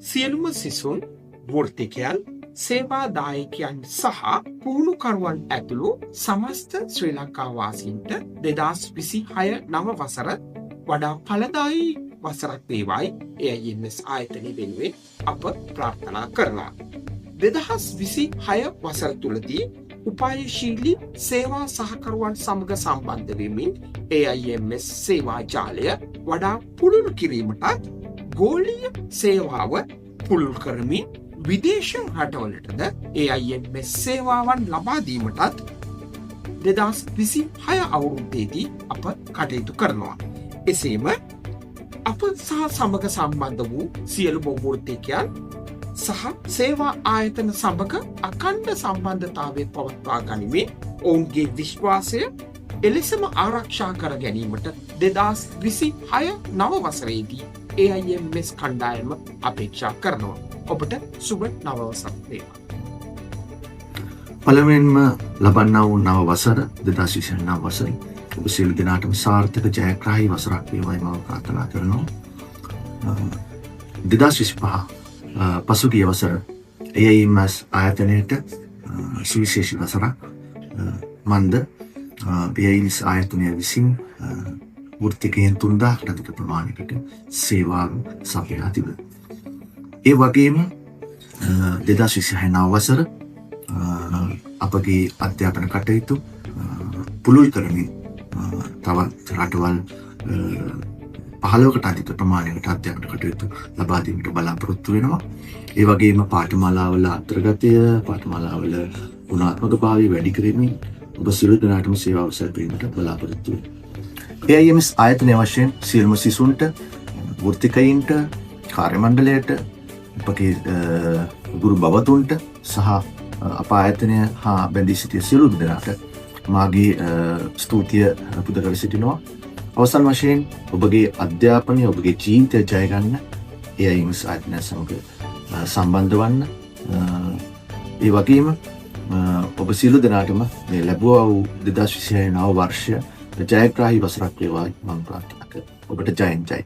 සියලුම සිසුන් වෘත්තිකයන් සේවාදායකයන් සහ පුහුණුකරුවන් ඇතුළු සමස්ත ශ්‍රී ලංකාවාසීන්ට 2026 නව වසර වඩා ඵලදායී වසරක් වේවායි AIMS ආයතනය වෙනුවෙන් අප ප්‍රාර්ථනා කරනවා. 2026 වසර තුලදී උපායශීලී සේවා සහකරුවන් සමග සම්බන්ධ වෙමින් AIMS සේවා ජාලය වඩා පුළුල් කිරීමටත් ගෝලීය සේවාව පුළුල් කරමින් විදේශ රටවලටද AIMS සේවාවන් ලබා දීමටත් 2026 අවුරුද්දේදී අප කටයුතු කරනවා. එසේම අප සහ සමග සම්බන්ධ වූ සියලුම වෘත්තිකයන් සහ සේවා ආයතන සමග අඛණ්ඩ සම්බන්ධතාවය පවත්වා ගනිමින් ඔවුන්ගේ විශ්වාසය එලෙසම ආරක්ෂා කර ගැනීමට 2026 නව වසරේදී AIMS කණ්ඩායම අපේක්ෂා කරනවා. ඔබට සුබ නව වසරක් වේවා. පළමුවෙන්ම ලබන්නා වූ නව වසර 2029 වසරේ ඔබ සියලු දෙනාටම සාර්ථක ජයග්‍රාහී වසරක් වේවායි මම ප්‍රාර්ථනා කරනවා. 2025 පසුගිය වසර AIMS ආයතනයට සුවිශේෂී වසරක්. මන්ද AIMS ආයතනය විසින් වෘත්තිකයන් 3000කට අධික ප්‍රමාණයකට සේවා සපයා තිබේ. ඒ වගේම 2026 නව වසර අපගේ අධ්‍යාපන කටයුතු පුළුල් කරමින් තවත් රටවල් 15කට අධික ප්‍රමාණයකට අධ්‍යාපන කටයුතු ලබා දීමට බලාපොරොත්තු වෙනවා. ඒ වගේම පාඨමාලාවල අන්තර්ගතය, පාඨමාලාවල ගුණාත්මක භාවය වැඩි කරමින් ඔබ සියලු දෙනාටම සේවාව සැපයීමට බලාපොරොත්තු වෙනවා. AIMS ආයතනය වශයෙන් සියලුම සිසුන්ට, වෘත්තිකයින්ට, කාර්ය මණ්ඩලයට, අපගේ ගුරු බවතුන්ට සහ අප ආයතනය හා බැඳී සිටිය සියලු දෙනාට මාගේ ස්තුතිය පුද කර සිටිනවා. අවසන් වශයෙන් ඔබගේ අධ්‍යාපනය, ඔබගේ ජීවිතය ජය ගන්න AIMS ආයතනය සමග සම්බන්ධ වන්න. ඒ වගේම ඔබ සියලු දෙනාටම මේ ලැබුවා වූ 2026 නව වර්ෂය ජයග්‍රාහී වසරක් වේවායි මම ප්‍රාර්ථනා කරනවා. ඔබට ජයෙන් ජය.